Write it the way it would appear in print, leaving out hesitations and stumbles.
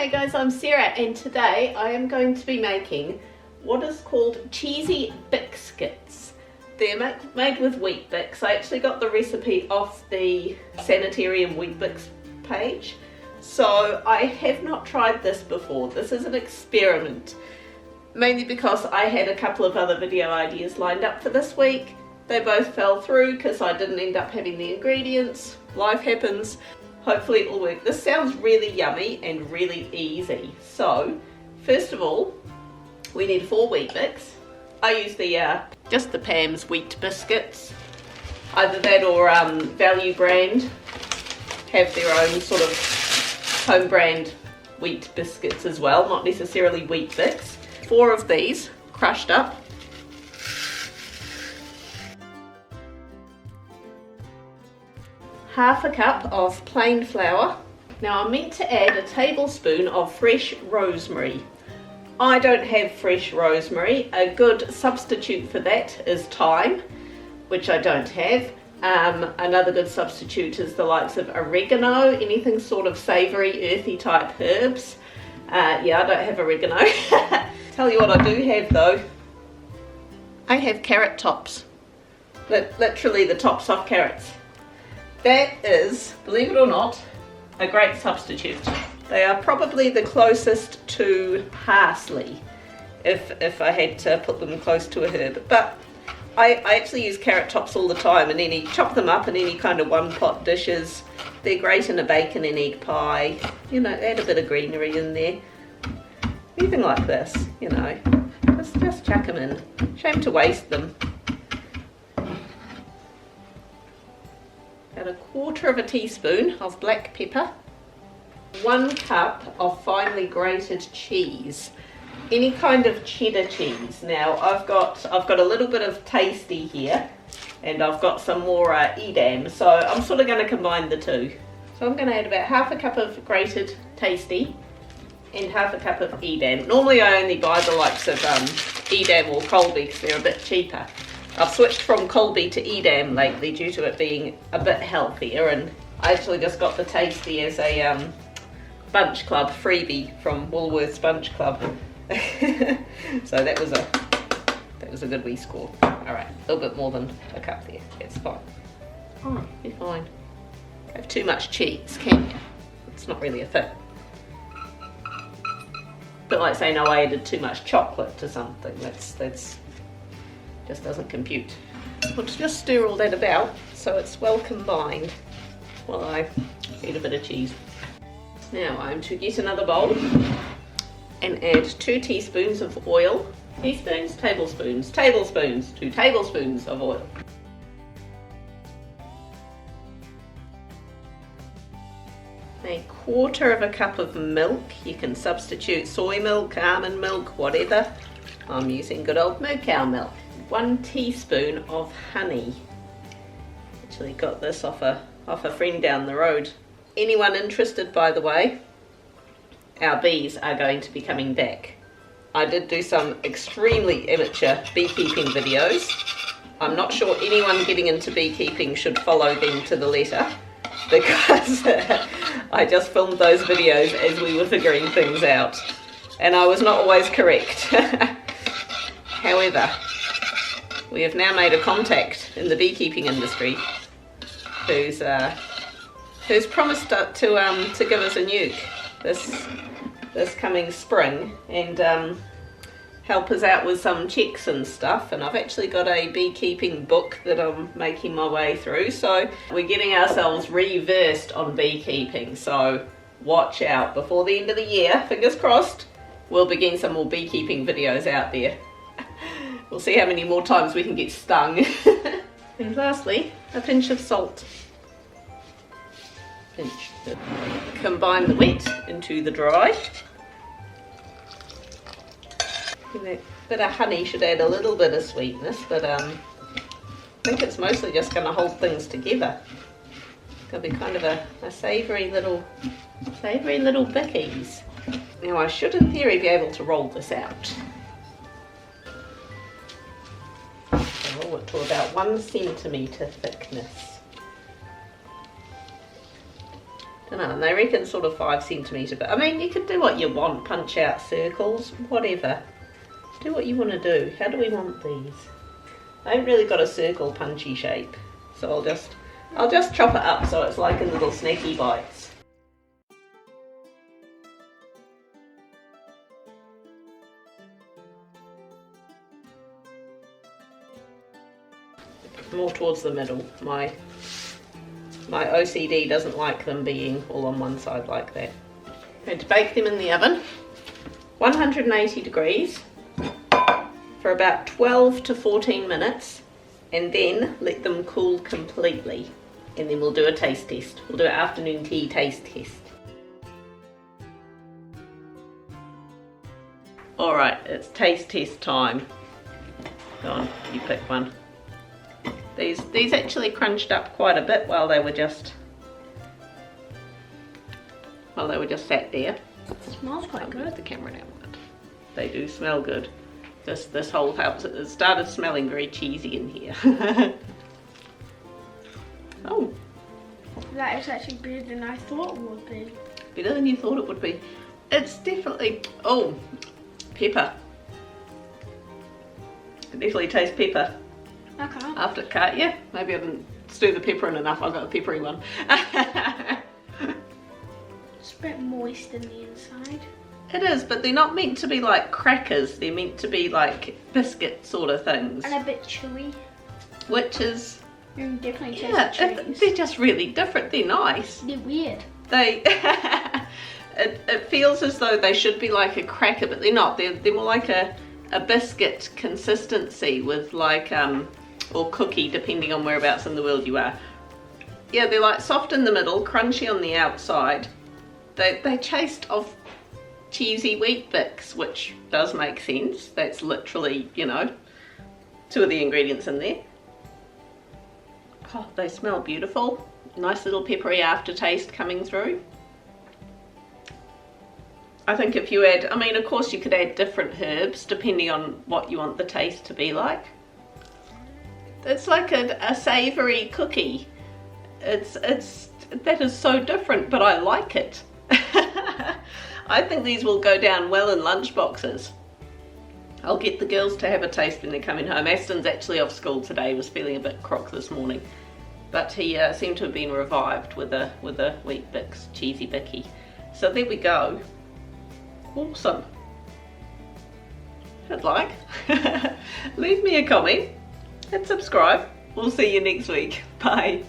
Hey guys, I'm Sarah and today I am going to be making what is called cheesy biscuits. They're made with Weetbix. I actually got the recipe off the Sanitarium Weetbix page. So I have not tried this before. This is an experiment. Mainly because I had a couple of other video ideas lined up for this week. They both fell through because I didn't end up having the ingredients. Life happens. Hopefully it will work. This sounds really yummy and really easy. So, first of all, we need 4 Weetbix. I use just the Pam's wheat biscuits. Either that or Value brand have their own sort of home brand wheat biscuits as well, not necessarily Weetbix. 4 of these crushed up. Half a cup of plain flour. Now I'm meant to add a tablespoon of fresh rosemary. I don't have fresh rosemary. A good substitute for that is thyme, which I don't have. Another good substitute is the likes of oregano, anything sort of savoury, earthy type herbs. Yeah, I don't have oregano. Tell you what I do have though. I have carrot tops. Literally the tops off carrots. That is, believe it or not, a great substitute. They are probably the closest to parsley, if I had to put them close to a herb. But I actually use carrot tops all the time, and chop them up in any kind of one pot dishes. They're great in a bacon and egg pie. You know, add a bit of greenery in there. Anything like this, you know, just chuck them in. Shame to waste them. About 1/4 teaspoon of black pepper, 1 cup of finely grated cheese, any kind of cheddar cheese. Now I've got a little bit of Tasty here, and I've got some more Edam, so I'm sort of going to combine the two. So I'm going to add about half a cup of grated Tasty and half a cup of Edam. Normally I only buy the likes of Edam or Colby because they're a bit cheaper. I've switched from Colby to Edam lately due to it being a bit healthier, and I actually just got the Tasty as a Bunch Club freebie from Woolworths Bunch Club. So that was a good wee score. Alright, a little bit more than a cup there. It's fine. Oh, be fine. Have too much cheese, can you? It's not really a thing. But like saying, oh, I added too much chocolate to something. That's just doesn't compute. We'll just stir all that about so it's well combined while I eat a bit of cheese. Now I'm to get another bowl and add 2 teaspoons of oil. Teaspoons, tablespoons, tablespoons, 2 tablespoons of oil. A 1/4 cup of milk. You can substitute soy milk, almond milk, whatever. I'm using good old moo cow milk. 1 teaspoon of honey. Actually got this off a friend down the road. Anyone interested, by the way, our bees are going to be coming back. I did do some extremely amateur beekeeping videos. I'm not sure anyone getting into beekeeping should follow them to the letter, because I just filmed those videos as we were figuring things out, and I was not always correct. However, we have now made a contact in the beekeeping industry who's promised to give us a nuke this coming spring and help us out with some checks and stuff. And I've actually got a beekeeping book that I'm making my way through, so we're getting ourselves reversed on beekeeping. So watch out, before the end of the year, fingers crossed, we'll begin some more beekeeping videos out there. We'll see how many more times we can get stung. And lastly, a pinch of salt. Pinch. Combine the wet into the dry. That bit of honey should add a little bit of sweetness, but I think it's mostly just going to hold things together. It's going to be kind of a savoury little bickies. Now I should in theory be able to roll this out. Roll it to about 1 centimetre thickness. don't know, and they reckon sort of 5 centimetre, but I mean, you could do what you want, punch out circles, whatever. Do what you want to do. How do we want these? I haven't really got a circle punchy shape, so I'll just chop it up so it's like in little snacky bites. More towards the middle. My OCD doesn't like them being all on one side like that. I'm going to bake them in the oven, 180 degrees, for about 12 to 14 minutes, and then let them cool completely. And then we'll do a taste test. We'll do an afternoon tea taste test. Alright, it's taste test time. Go on, you pick one. These actually crunched up quite a bit while they were just sat there. It smells quite good. Move the camera down a bit. They do smell good. This whole house, it started smelling very cheesy in here. Oh. That is actually better than I thought it would be. Better than you thought it would be. It's definitely, oh, pepper. I definitely taste pepper. Okay. After cut, yeah. Maybe I didn't stir the pepper in enough. I've got a peppery one. It's a bit moist in the inside. It is, but they're not meant to be like crackers. They're meant to be like biscuit sort of things. And a bit chewy. Which is, Definitely yeah, chewy. they're just really different. They're nice. They're weird. They, it feels as though they should be like a cracker, but they're not. They're more like a biscuit consistency with like, or cookie, depending on whereabouts in the world you are. Yeah, they're like soft in the middle, crunchy on the outside. They taste of cheesy Weetbix, which does make sense. That's literally, you know, 2 of the ingredients in there. Oh, they smell beautiful. Nice little peppery aftertaste coming through. I think if you add, I mean, of course you could add different herbs depending on what you want the taste to be like. It's like a savoury cookie. That is so different, but I like it. I think these will go down well in lunch boxes. I'll get the girls to have a taste when they're coming home. Aston's actually off school today. He was feeling a bit crook this morning, but he seemed to have been revived with a Weetbix cheesy bicky. So there we go. Awesome. If you'd like, leave me a comment and subscribe. We'll see you next week. Bye.